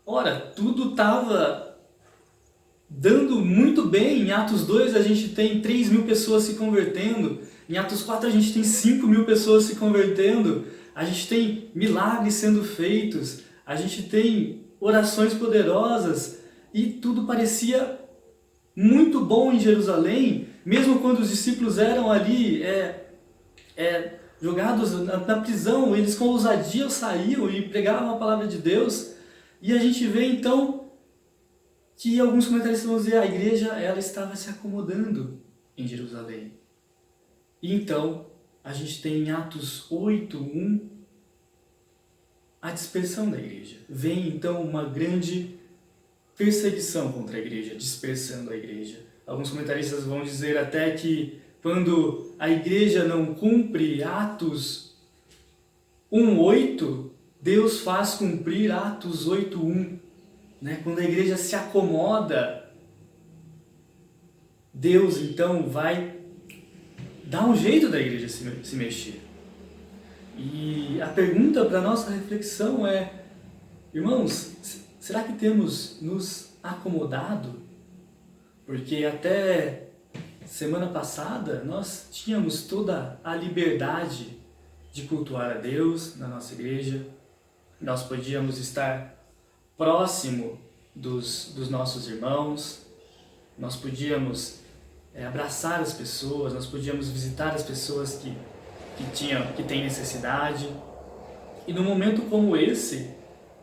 S3: Ora, tudo estava dando muito bem. Em Atos 2 a gente tem 3.000 pessoas se convertendo, em Atos 4 a gente tem 5.000 pessoas se convertendo, a gente tem milagres sendo feitos, a gente tem orações poderosas e tudo parecia muito bom em Jerusalém, mesmo quando os discípulos eram ali jogados na prisão, eles com ousadia saíam e pregavam a palavra de Deus. E a gente vê então que alguns comentaristas vão dizer a igreja ela estava se acomodando em Jerusalém. E então a gente tem em Atos 8:1 a dispersão da igreja. Vem então uma grande perseguição contra a igreja, dispersando a igreja. Alguns comentaristas vão dizer até que quando a igreja não cumpre Atos 1:8, Deus faz cumprir Atos 8:1. Quando a igreja se acomoda, Deus então vai dar um jeito da igreja se mexer. E a pergunta para a nossa reflexão é, irmãos, será que temos nos acomodado? Porque até semana passada nós tínhamos toda a liberdade de cultuar a Deus na nossa igreja. Nós podíamos estar próximo dos nossos irmãos, nós podíamos abraçar as pessoas, nós podíamos visitar as pessoas que têm necessidade. E num momento como esse,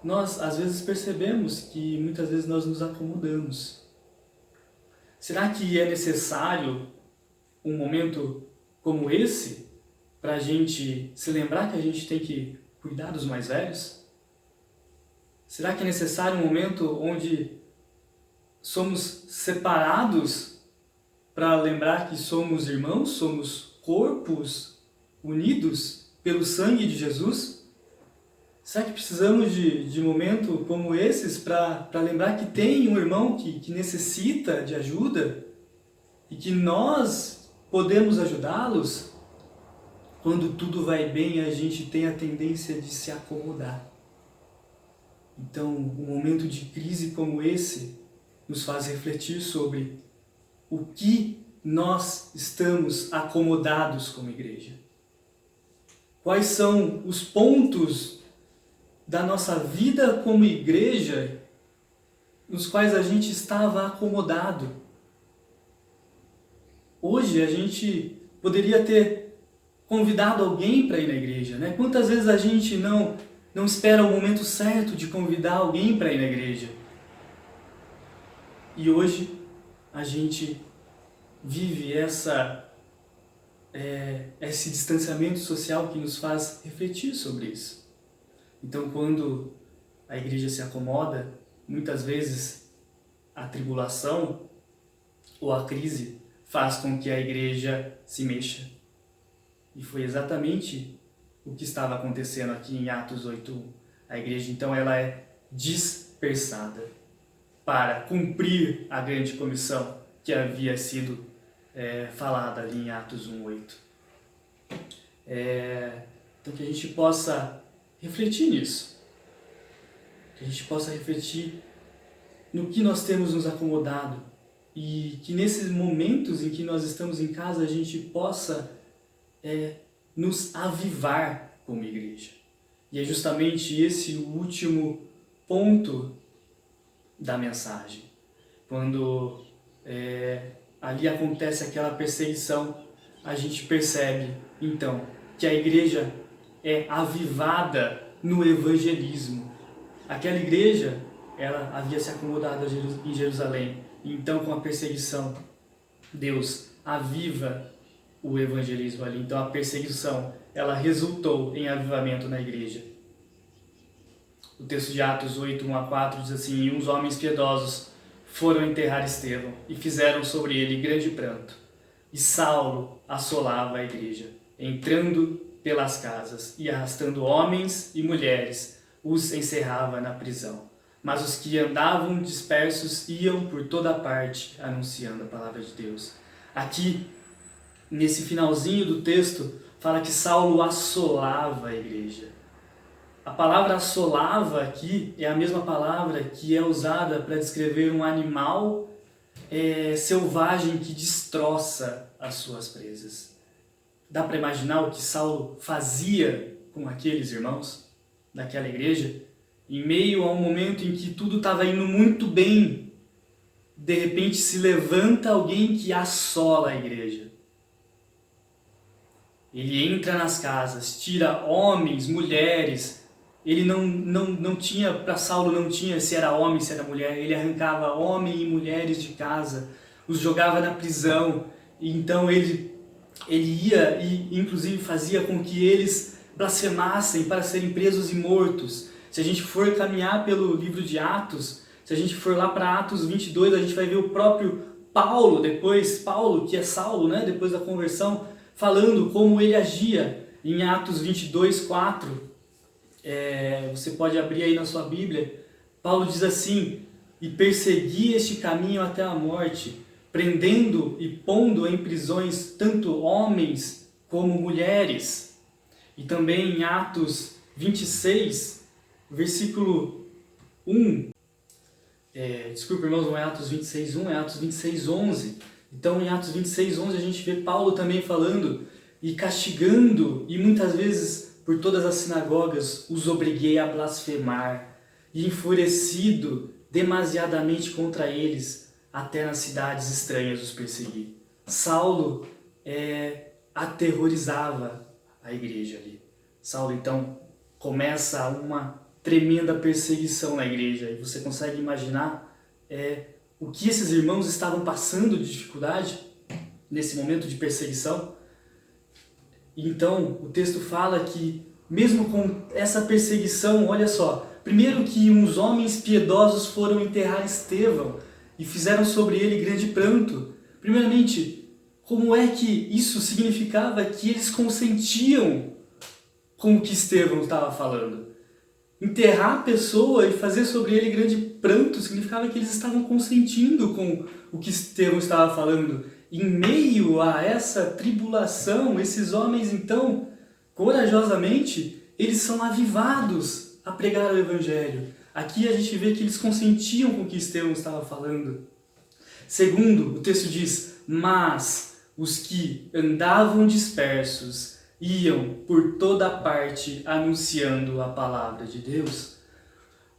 S3: nós às vezes percebemos que muitas vezes nós nos acomodamos. Será que é necessário um momento como esse para a gente se lembrar que a gente tem que cuidar dos mais velhos? Será que é necessário um momento onde somos separados para lembrar que somos irmãos, somos corpos unidos pelo sangue de Jesus? Será que precisamos de momentos como esses para lembrar que tem um irmão que necessita de ajuda e que nós podemos ajudá-los? Quando tudo vai bem, a gente tem a tendência de se acomodar. Então, um momento de crise como esse nos faz refletir sobre o que nós estamos acomodados como igreja. Quais são os pontos da nossa vida como igreja nos quais a gente estava acomodado? Hoje a gente poderia ter convidado alguém para ir na igreja, Quantas vezes a gente não espera o momento certo de convidar alguém para ir na igreja? E hoje a gente vive esse distanciamento social que nos faz refletir sobre isso. Então, quando a igreja se acomoda, muitas vezes a tribulação ou a crise faz com que a igreja se mexa. E foi exatamente o que estava acontecendo aqui em Atos 8:1. A igreja, então, ela é dispersada para cumprir a grande comissão que havia sido falada ali em Atos 1:8. Então que a gente possa refletir nisso, que a gente possa refletir no que nós temos nos acomodado e que nesses momentos em que nós estamos em casa a gente possa nos avivar como igreja. E é justamente esse o último ponto da mensagem. Quando ali acontece aquela perseguição, a gente percebe então que a igreja é avivada no evangelismo. Aquela igreja, ela havia se acomodado em Jerusalém. Então, com a perseguição, Deus aviva o evangelismo ali. Então, a perseguição, ela resultou em avivamento na igreja. O texto de Atos 8:1-4 diz assim: "E uns homens piedosos foram enterrar Estevão e fizeram sobre ele grande pranto. E Saulo assolava a igreja, entrando pelas casas e arrastando homens e mulheres, os encerrava na prisão. Mas os que andavam dispersos iam por toda parte anunciando a palavra de Deus." Aqui, nesse finalzinho do texto, fala que Saulo assolava a igreja. A palavra assolava aqui é a mesma palavra que é usada para descrever um animal selvagem que destroça as suas presas. Dá para imaginar o que Saulo fazia com aqueles irmãos daquela igreja? Em meio a um momento em que tudo estava indo muito bem, de repente se levanta alguém que assola a igreja. Ele entra nas casas, tira homens, mulheres. Ele não tinha, para Saulo não tinha se era homem, se era mulher. Ele arrancava homens e mulheres de casa, os jogava na prisão. E então ele ia e inclusive fazia com que eles blasfemassem para serem presos e mortos. Se a gente for caminhar pelo livro de Atos, se a gente for lá para Atos 22, a gente vai ver o próprio Paulo, Paulo, que é Saulo, né, depois da conversão, falando como ele agia. Em Atos 22:4, você pode abrir aí na sua Bíblia, Paulo diz assim: "E persegui este caminho até a morte, prendendo e pondo em prisões tanto homens como mulheres." E também em Atos 26, versículo 1, desculpa irmãos, não é Atos 26:1, é Atos 26:11. Então em Atos 26:11 a gente vê Paulo também falando e castigando, e muitas vezes por todas as sinagogas os obriguei a blasfemar, e enfurecido demasiadamente contra eles, até nas cidades estranhas os persegui. Saulo aterrorizava a igreja ali. Saulo então começa uma tremenda perseguição na igreja, e você consegue imaginar o que esses irmãos estavam passando de dificuldade nesse momento de perseguição. Então o texto fala que mesmo com essa perseguição, olha só, primeiro que uns homens piedosos foram enterrar Estevão e fizeram sobre ele grande pranto. Primeiramente, como é que isso significava que eles consentiam com o que Estevão estava falando? Enterrar a pessoa e fazer sobre ele grande pranto significava que eles estavam consentindo com o que Estevão estava falando. Em meio a essa tribulação, esses homens então, corajosamente, eles são avivados a pregar o Evangelho. Aqui a gente vê que eles consentiam com o que Estevão estava falando. Segundo, o texto diz: "Mas os que andavam dispersos iam por toda parte anunciando a palavra de Deus."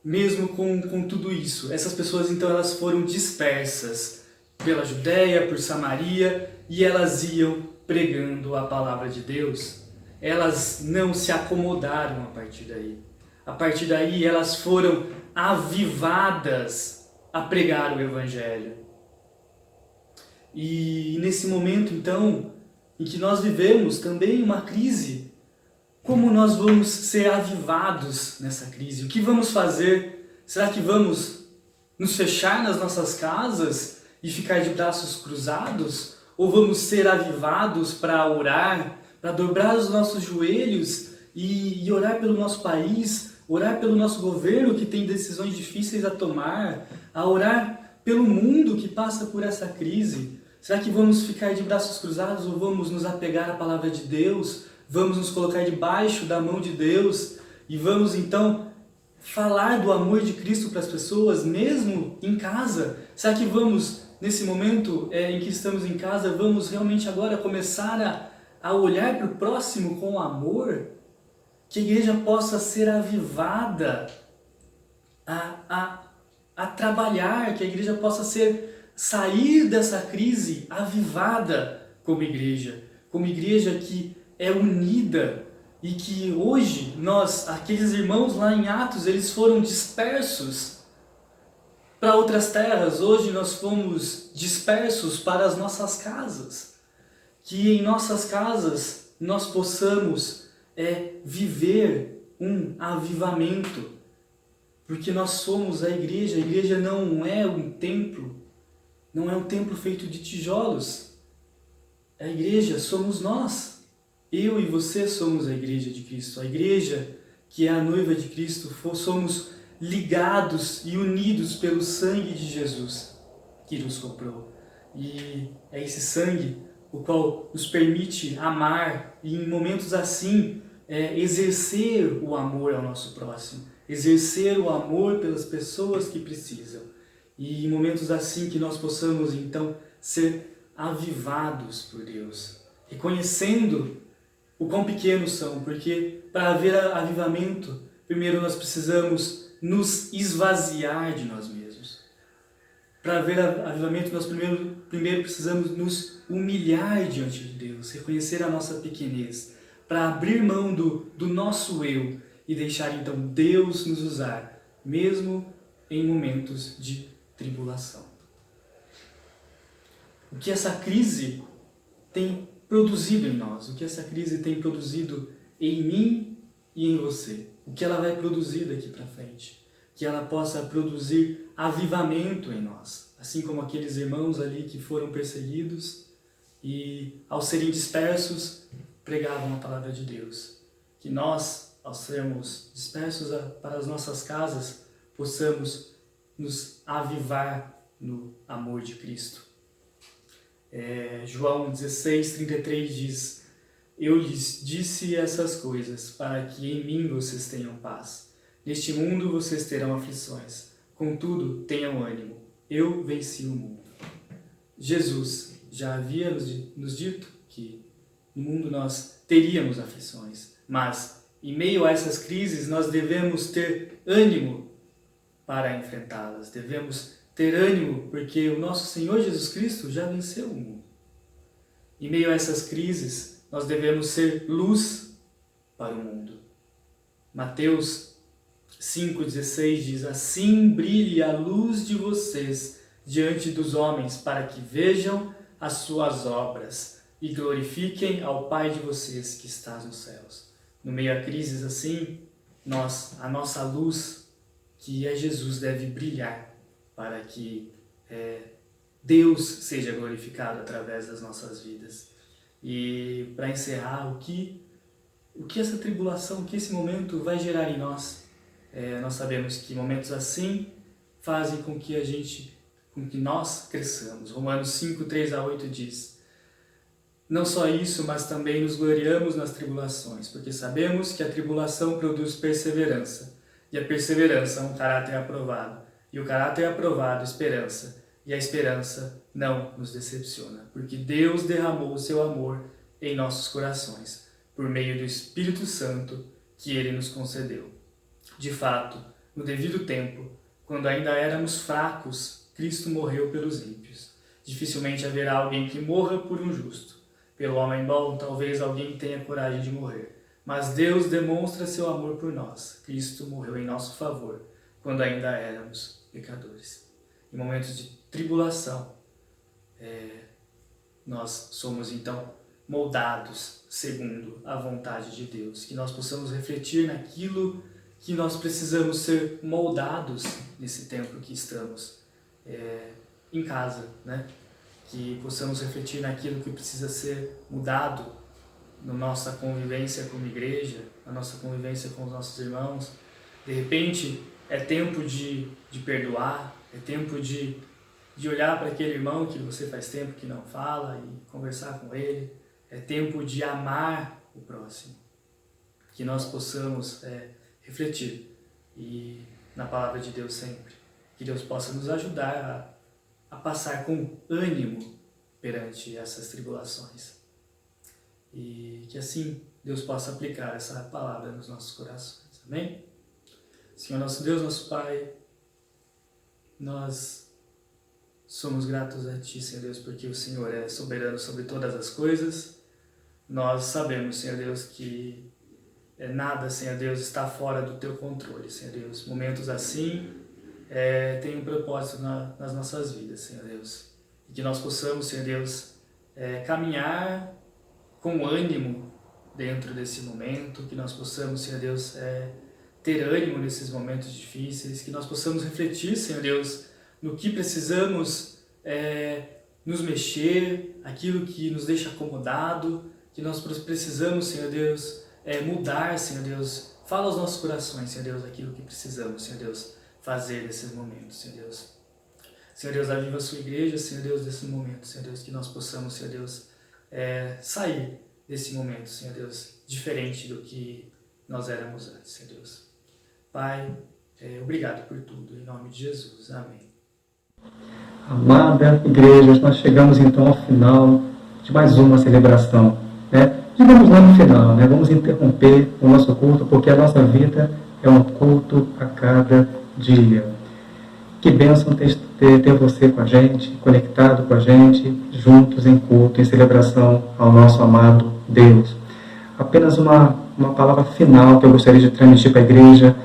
S3: Mesmo com tudo isso, essas pessoas então elas foram dispersas pela Judéia, por Samaria, e elas iam pregando a palavra de Deus. Elas não se acomodaram a partir daí. A partir daí elas foram avivadas a pregar o Evangelho. E nesse momento então, em que nós vivemos também uma crise, como nós vamos ser avivados nessa crise? O que vamos fazer? Será que vamos nos fechar nas nossas casas e ficar de braços cruzados? Ou vamos ser avivados para orar, para dobrar os nossos joelhos e orar pelo nosso país, orar pelo nosso governo que tem decisões difíceis a tomar, a orar pelo mundo que passa por essa crise? Será que vamos ficar de braços cruzados ou vamos nos apegar à palavra de Deus? Vamos nos colocar debaixo da mão de Deus e vamos então falar do amor de Cristo para as pessoas, mesmo em casa? Será que vamos, nesse momento em que estamos em casa, vamos realmente agora começar a olhar para o próximo com amor? Que a igreja possa ser avivada a trabalhar, que a igreja possa sair dessa crise avivada como igreja que é unida. E que hoje aqueles irmãos lá em Atos, eles foram dispersos para outras terras. Hoje nós fomos dispersos para as nossas casas. Que em nossas casas nós possamos viver um avivamento. Porque nós somos a igreja não é um templo feito de tijolos. A igreja somos nós. Eu e você somos a igreja de Cristo. A igreja que é a noiva de Cristo, somos ligados e unidos pelo sangue de Jesus que nos comprou. E é esse sangue o qual nos permite amar e em momentos assim exercer o amor ao nosso próximo, exercer o amor pelas pessoas que precisam. E em momentos assim que nós possamos então ser avivados por Deus, reconhecendo o quão pequenos são, porque para haver avivamento, primeiro nós precisamos nos esvaziar de nós mesmos. Para haver avivamento, nós primeiro precisamos nos humilhar diante de Deus, reconhecer a nossa pequenez, para abrir mão do nosso eu e deixar então Deus nos usar, mesmo em momentos de tribulação. O que essa crise tem produzido em nós, o que essa crise tem produzido em mim e em você, o que ela vai produzir daqui para frente, que ela possa produzir avivamento em nós, assim como aqueles irmãos ali que foram perseguidos e ao serem dispersos pregavam a palavra de Deus, que nós, ao sermos dispersos para as nossas casas, possamos nos avivar no amor de Cristo. João 16:33 diz: Eu lhes disse essas coisas para que em mim vocês tenham paz. Neste mundo vocês terão aflições, contudo tenham ânimo, eu venci o mundo. Jesus já havia nos dito que no mundo nós teríamos aflições, mas em meio a essas crises nós devemos ter ânimo para enfrentá-las, devemos ter ânimo porque o nosso Senhor Jesus Cristo já venceu o mundo. Em meio a essas crises, nós devemos ser luz para o mundo. Mateus 5,16 diz: Assim brilhe a luz de vocês diante dos homens, para que vejam as suas obras e glorifiquem ao Pai de vocês que está nos céus. No meio a crises assim, a nossa luz, que é Jesus, deve brilhar para que Deus seja glorificado através das nossas vidas. E para encerrar, o que essa tribulação, o que esse momento vai gerar em nós? Nós sabemos que momentos assim fazem com que nós cresçamos. Romanos 5:3-8 diz: Não só isso, mas também nos gloriamos nas tribulações, porque sabemos que a tribulação produz perseverança, e a perseverança um caráter aprovado, e o caráter aprovado esperança, e a esperança não nos decepciona, porque Deus derramou o seu amor em nossos corações, por meio do Espírito Santo que Ele nos concedeu. De fato, no devido tempo, quando ainda éramos fracos, Cristo morreu pelos ímpios. Dificilmente haverá alguém que morra por um justo. Pelo homem bom, talvez alguém tenha coragem de morrer. Mas Deus demonstra seu amor por nós. Cristo morreu em nosso favor, quando ainda éramos pecadores. Em momentos de tribulação, nós somos então moldados segundo a vontade de Deus. Que nós possamos refletir naquilo que nós precisamos ser moldados nesse tempo que estamos em casa, né? Que possamos refletir naquilo que precisa ser mudado na nossa convivência como igreja, na nossa convivência com os nossos irmãos. De repente, é tempo de perdoar, é tempo de de olhar para aquele irmão que você faz tempo que não fala e conversar com ele. É tempo de amar o próximo. Que nós possamos refletir na palavra de Deus sempre. Que Deus possa nos ajudar a passar com ânimo perante essas tribulações. E que assim Deus possa aplicar essa palavra nos nossos corações. Amém? Senhor nosso Deus, nosso Pai, nós somos gratos a Ti, Senhor Deus, porque o Senhor é soberano sobre todas as coisas. Nós sabemos, Senhor Deus, que nada, Senhor Deus, está fora do Teu controle, Senhor Deus. Momentos assim têm um propósito nas nossas vidas, Senhor Deus. E que nós possamos, Senhor Deus, caminhar com ânimo dentro desse momento, que nós possamos, Senhor Deus, ter ânimo nesses momentos difíceis, que nós possamos refletir, Senhor Deus, no que precisamos nos mexer, aquilo que nos deixa acomodado, que nós precisamos, Senhor Deus, mudar, Senhor Deus. Fala aos nossos corações, Senhor Deus, aquilo que precisamos, Senhor Deus, fazer nesses momentos, Senhor Deus. Senhor Deus, aviva a sua igreja, Senhor Deus, nesse momento, Senhor Deus, que nós possamos, Senhor Deus, sair desse momento, Senhor Deus, diferente do que nós éramos antes, Senhor Deus. Pai, obrigado por tudo, em nome de Jesus. Amém.
S2: Amada igreja, nós chegamos então ao final de mais uma celebração, né? Chegamos lá no final, né? Vamos interromper o nosso culto, porque a nossa vida é um culto a cada dia. Que bênção ter você com a gente, conectado com a gente, juntos em culto, em celebração ao nosso amado Deus. Apenas uma palavra final que eu gostaria de transmitir para a igreja.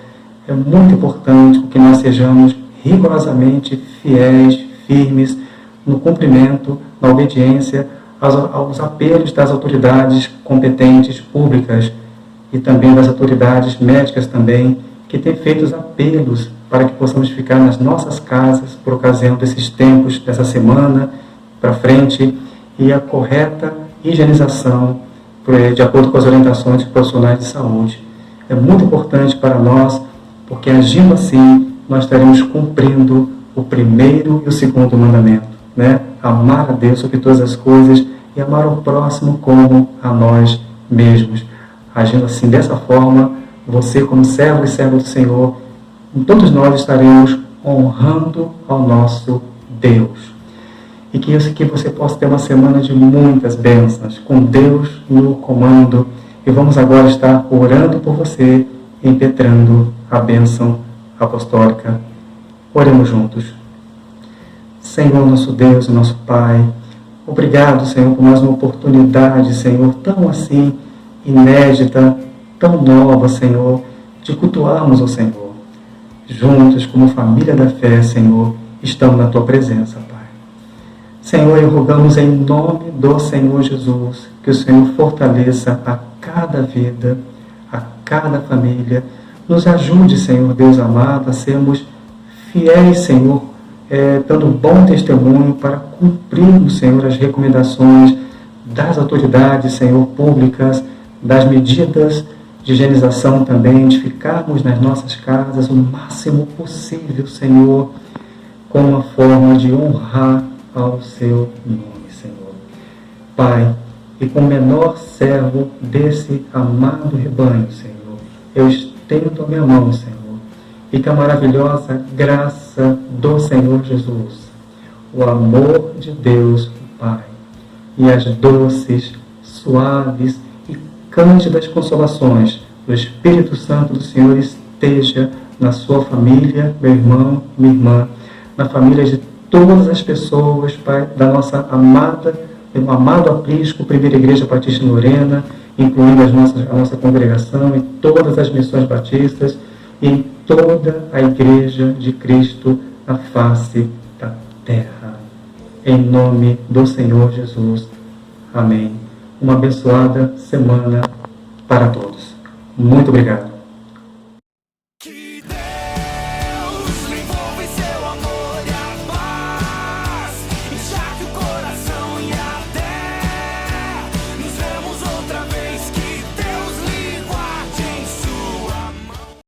S2: É muito importante que nós sejamos rigorosamente fiéis, firmes no cumprimento, na obediência aos apelos das autoridades competentes públicas e também das autoridades médicas também, que têm feito os apelos para que possamos ficar nas nossas casas por ocasião desses tempos, dessa semana para frente, e a correta higienização de acordo com as orientações profissionais de saúde. É muito importante para nós, porque agindo assim, nós estaremos cumprindo o primeiro e o segundo mandamento, né? Amar a Deus sobre todas as coisas e amar o próximo como a nós mesmos. Agindo assim, dessa forma, você como servo e servo do Senhor, todos nós estaremos honrando ao nosso Deus. E que você possa ter uma semana de muitas bênçãos, com Deus no comando. E vamos agora estar orando por você, impetrando a bênção apostólica. Oremos juntos. Senhor, nosso Deus e nosso Pai, obrigado, Senhor, por mais uma oportunidade, Senhor, tão assim inédita, tão nova, Senhor, de cultuarmos o Senhor. Juntos, como família da fé, Senhor, estamos na Tua presença, Pai. Senhor, e rogamos em nome do Senhor Jesus, que o Senhor fortaleça a cada vida, a cada família. Nos ajude, Senhor Deus amado, a sermos fiéis, Senhor, dando bom testemunho para cumprirmos, Senhor, as recomendações das autoridades, Senhor, públicas, das medidas de higienização também, de ficarmos nas nossas casas o máximo possível, Senhor, com uma forma de honrar ao Seu nome, Senhor. Pai, e com o menor servo desse amado rebanho, Senhor, eu estendo a minha mão, Senhor, e que a maravilhosa graça do Senhor Jesus, o amor de Deus, o Pai, e as doces, suaves e cândidas consolações do Espírito Santo do Senhor esteja na sua família, meu irmão, minha irmã, na família de todas as pessoas, Pai, da nossa do amado aprisco, Primeira Igreja Batista em Lorena, incluindo a nossa congregação e todas as missões batistas, e em toda a Igreja de Cristo na face da terra. Em nome do Senhor Jesus. Amém. Uma abençoada semana para todos. Muito obrigado.